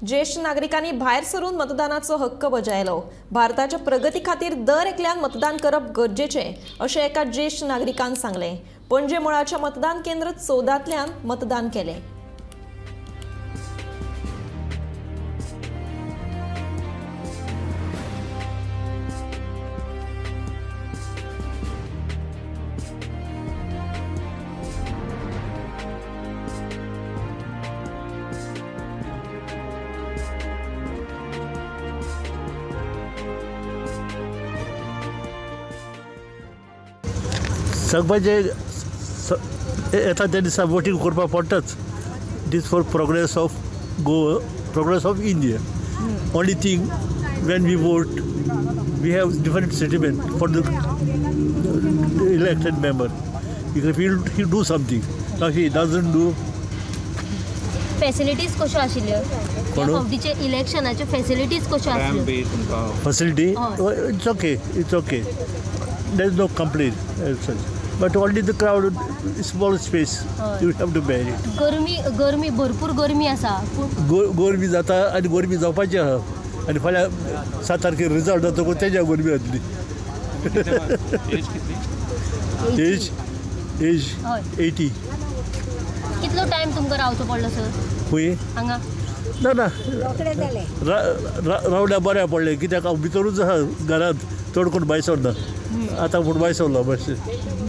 ज्येष्ठ नागरिकांनी भायर सरून मतदानाचो हक्क बजायलो। भारताच्या प्रगती खातीर दर एकल्यान मतदान करप गरजेचें अशें एका ज्येष्ठ नागरिकान सांगलें। पणजे मुळाच्या मतदान केंद्र 14तल्यान मतदान केलें। सगळे येता त्या दिसा वोटींग करपाक पडटाच। It is for progress of Goa, progress of India. Only thing when we vote we have different sentiment for the elected member. If he do something, now he doesn't do. Facilities कशो आशिल्ल्यो ह्या फावटीचे इलेक्शनाचे facilities कशो आशिल्ल्यो? Facility, it's okay. There is no complaint as such. But only the crowd, small space, you have to bear it. गरमी भरपूर गरमी आसा। गरमी जाता आनी गरमी जावपाची आहा आनी फाल्यां 7 तारखेर रिजल्ट जाता तेज्या गरमी जातली। एज 80। कितलो टायम तुमकां रावचो पडलो सर खंय? हांगा ना रावल्या बऱ्या पडलें, कित्याक हांव भितरूच आहा घरांत, चड कोण भायर सरना। आतां पूण भायर सरलो मातशें।